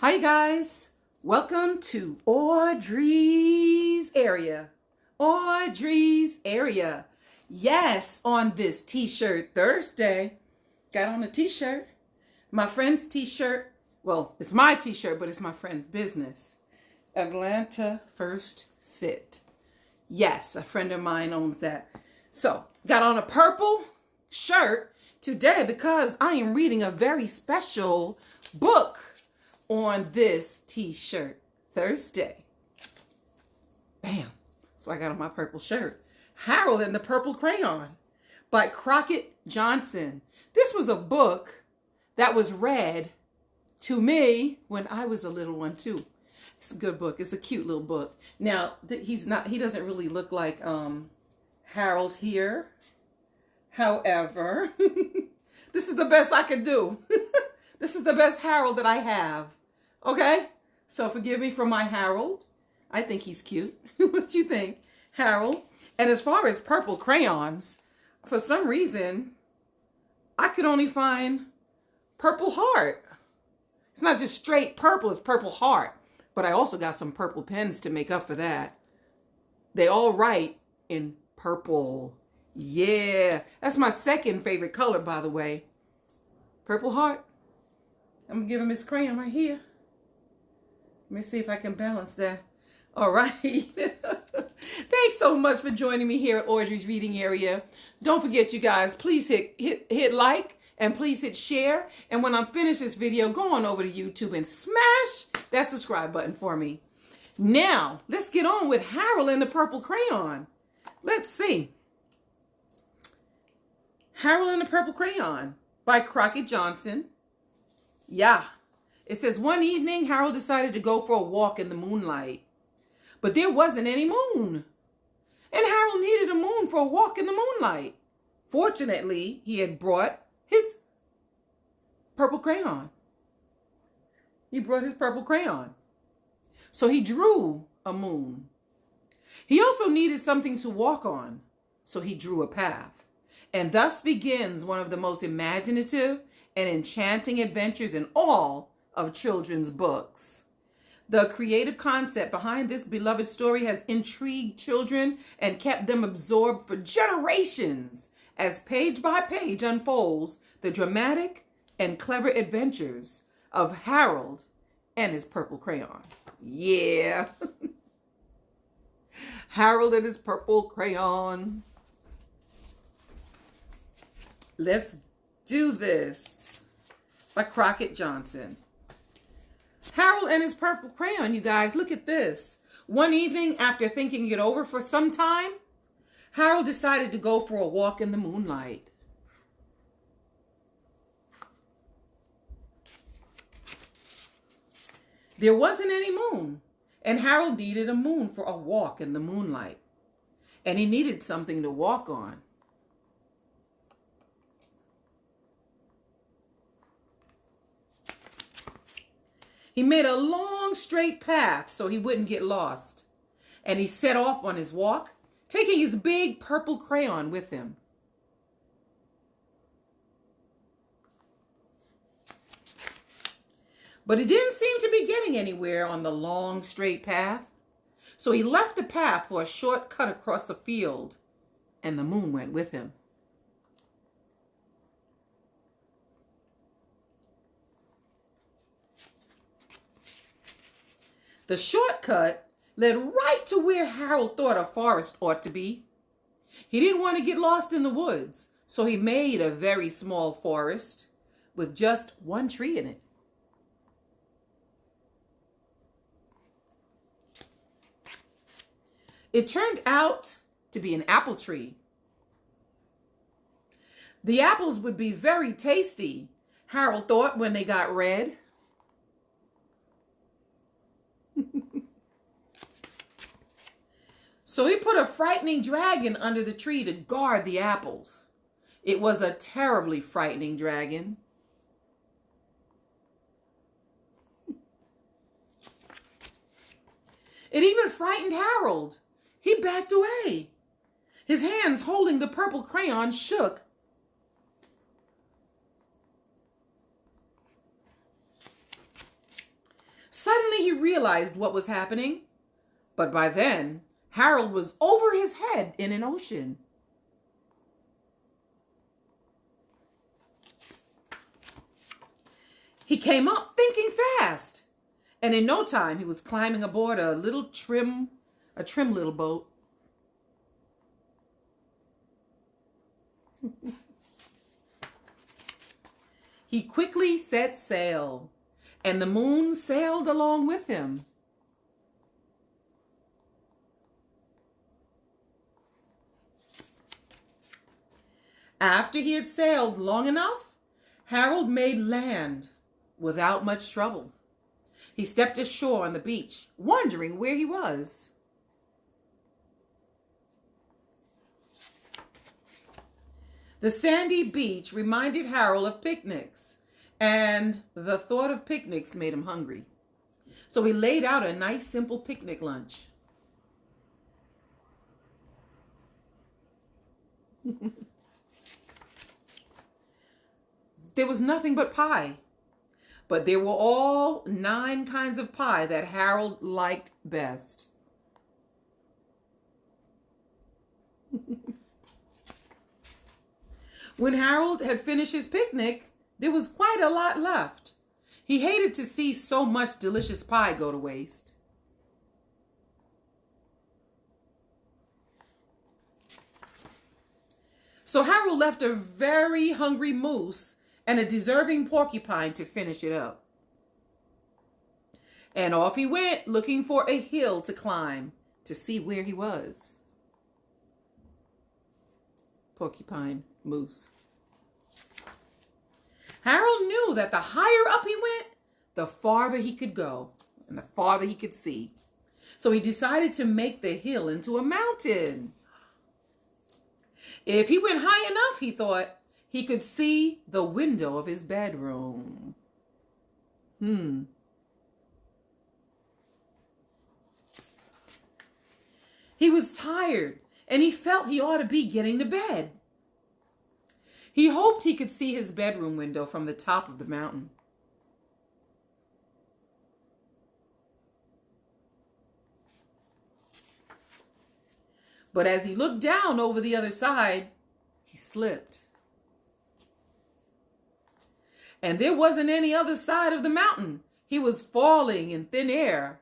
Hi guys, welcome to Audrey's area. Audrey's area. Yes, on this t-shirt Thursday, got on a t-shirt. My friend's t-shirt. Well, it's my t-shirt, but it's my friend's business. Atlanta First Fit. Yes, a friend of mine owns that. So, got on a purple shirt today because I am reading a very special book on this t-shirt Thursday. Bam. So I got on my purple shirt. Harold and the Purple Crayon by Crockett Johnson. This was a book that was read to me when I was a little one too. It's a good book. It's a cute little book. Now, he doesn't really look like Harold here. However, this is the best I could do. This is the best Harold that I have. Okay? So forgive me for my Harold. I think he's cute. What do you think, Harold? And as far as purple crayons, for some reason, I could only find Purple Heart. It's not just straight purple, it's Purple Heart. But I also got some purple pens to make up for that. They all write in purple. Yeah, that's my second favorite color, by the way. Purple Heart. I'm going to give him his crayon right here. Let me see if I can balance that. All right. Thanks so much for joining me here at Audrey's Reading Area. Don't forget, you guys, please hit like and please hit share. And when I'm finished this video, go on over to YouTube and smash that subscribe button for me. Now, let's get on with Harold and the Purple Crayon. Let's see. Harold and the Purple Crayon by Crockett Johnson. Yeah. It says, one evening, Harold decided to go for a walk in the moonlight. But there wasn't any moon. And Harold needed a moon for a walk in the moonlight. Fortunately, he had brought his purple crayon. He brought his purple crayon. So he drew a moon. He also needed something to walk on. So he drew a path. And thus begins one of the most imaginative and enchanting adventures in all of children's books. The creative concept behind this beloved story has intrigued children and kept them absorbed for generations as page by page unfolds the dramatic and clever adventures of Harold and his purple crayon. Yeah. Harold and his purple crayon. Let's do this. By Crockett Johnson. Harold and his purple crayon, you guys, look at this. One evening, after thinking it over for some time, Harold decided to go for a walk in the moonlight. There wasn't any moon, and Harold needed a moon for a walk in the moonlight. And he needed something to walk on. He made a long, straight path so he wouldn't get lost. And he set off on his walk, taking his big purple crayon with him. But he didn't seem to be getting anywhere on the long, straight path. So he left the path for a short cut across the field, and the moon went with him. The shortcut led right to where Harold thought a forest ought to be. He didn't want to get lost in the woods, so he made a very small forest with just one tree in it. It turned out to be an apple tree. The apples would be very tasty, Harold thought, when they got red. So he put a frightening dragon under the tree to guard the apples. It was a terribly frightening dragon. It even frightened Harold. He backed away. His hands holding the purple crayon shook. Finally, he realized what was happening, but by then, Harold was over his head in an ocean. He came up thinking fast, and in no time, he was climbing aboard a trim little boat. He quickly set sail, and the moon sailed along with him. After he had sailed long enough, Harold made land without much trouble. He stepped ashore on the beach, wondering where he was. The sandy beach reminded Harold of picnics, and the thought of picnics made him hungry. So he laid out a nice, simple picnic lunch. There was nothing but pie, but there were all 9 kinds of pie that Harold liked best. When Harold had finished his picnic, there was quite a lot left. He hated to see so much delicious pie go to waste. So Harold left a very hungry moose and a deserving porcupine to finish it up. And off he went, looking for a hill to climb to see where he was. Porcupine, moose. Harold knew that the higher up he went, the farther he could go and the farther he could see. So he decided to make the hill into a mountain. If he went high enough, he thought, he could see the window of his bedroom. He was tired, and he felt he ought to be getting to bed. He hoped he could see his bedroom window from the top of the mountain. But as he looked down over the other side, he slipped. And there wasn't any other side of the mountain. He was falling in thin air.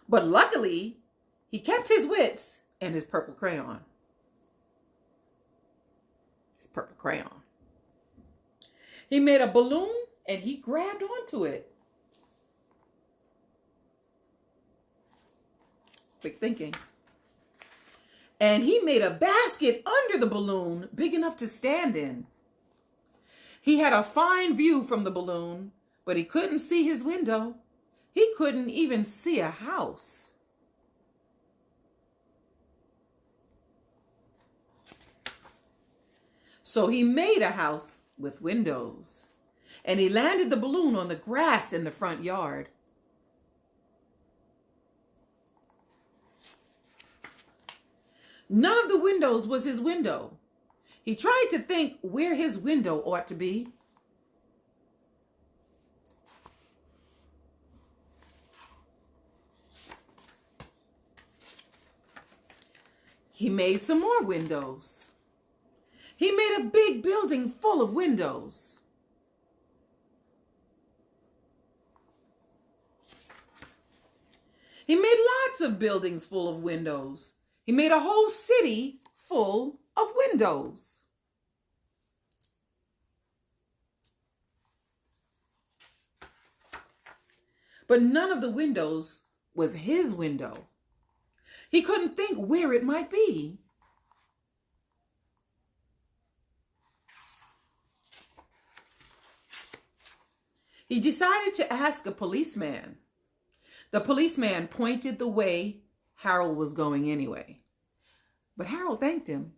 But luckily, he kept his wits and his purple crayon. His purple crayon. He made a balloon and he grabbed onto it. Quick thinking. And he made a basket under the balloon big enough to stand in. He had a fine view from the balloon, but he couldn't see his window. He couldn't even see a house. So he made a house with windows, and he landed the balloon on the grass in the front yard. None of the windows was his window. He tried to think where his window ought to be. He made some more windows. He made a big building full of windows. He made lots of buildings full of windows. He made a whole city full of windows. But none of the windows was his window. He couldn't think where it might be. He decided to ask a policeman. The policeman pointed the way Harold was going anyway. But Harold thanked him.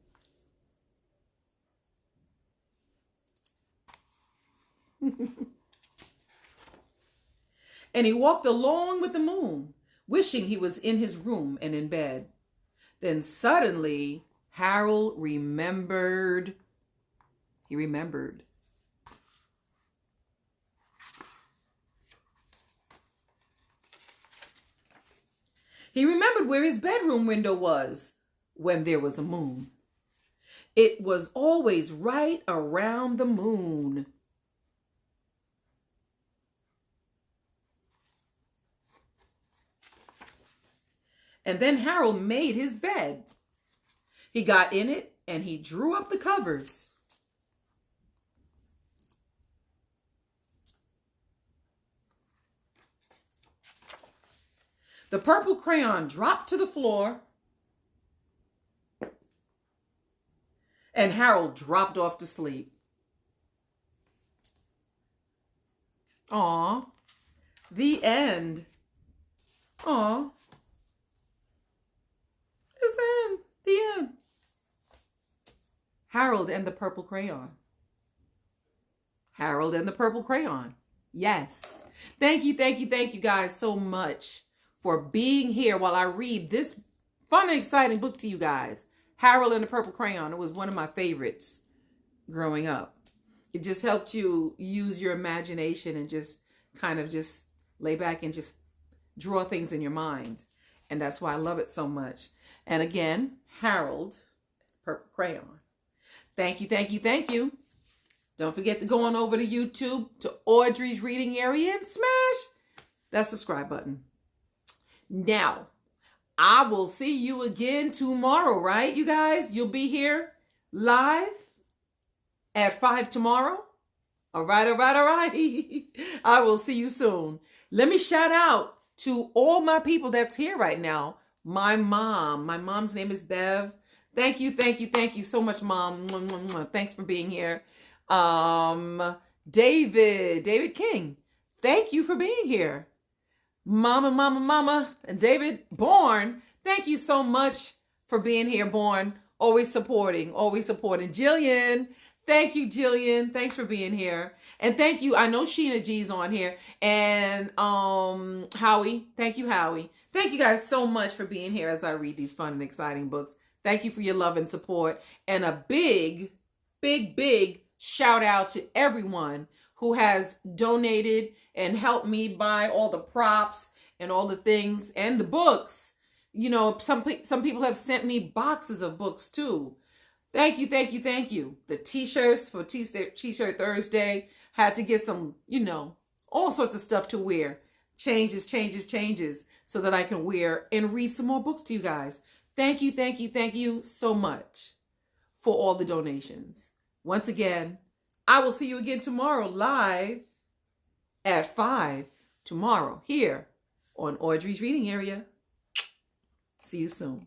And he walked along with the moon, wishing he was in his room and in bed. Then suddenly, Harold remembered He remembered. He remembered where his bedroom window was when there was a moon. It was always right around the moon. And then Harold made his bed. He got in it and he drew up the covers. The purple crayon dropped to the floor, and Harold dropped off to sleep. Aw, the end. Aw, it's the end. Harold and the purple crayon. Harold and the purple crayon. Yes. Thank you guys so much for being here while I read this fun and exciting book to you guys. Harold and the Purple Crayon. It was one of my favorites growing up. It just helped you use your imagination and just kind of just lay back and just draw things in your mind. And that's why I love it so much. And again, Harold, Purple Crayon. Thank you. Don't forget to go on over to YouTube to Audrey's Reading Area and smash that subscribe button. Now, I will see you again tomorrow, right, you guys? You'll be here live at 5 tomorrow. All right. I will see you soon. Let me shout out to all my people that's here right now. My mom's name is Bev. Thank you so much, Mom. Thanks for being here. David King. Thank you for being here. Mama, and David Bourne, thank you so much for being here, Bourne. Always supporting. Jillian, thank you, Jillian. Thanks for being here. And thank you, I know Sheena G's on here. And Howie, thank you, Howie. Thank you guys so much for being here as I read these fun and exciting books. Thank you for your love and support. And a big shout out to everyone who has donated and helped me buy all the props and all the things and the books. You know, some people have sent me boxes of books too. Thank you. The t-shirts for T-shirt Thursday. Had to get some, all sorts of stuff to wear. Changes so that I can wear and read some more books to you guys. Thank you so much for all the donations. Once again, I will see you again tomorrow live at 5 tomorrow here on Audrey's Reading Area. See you soon.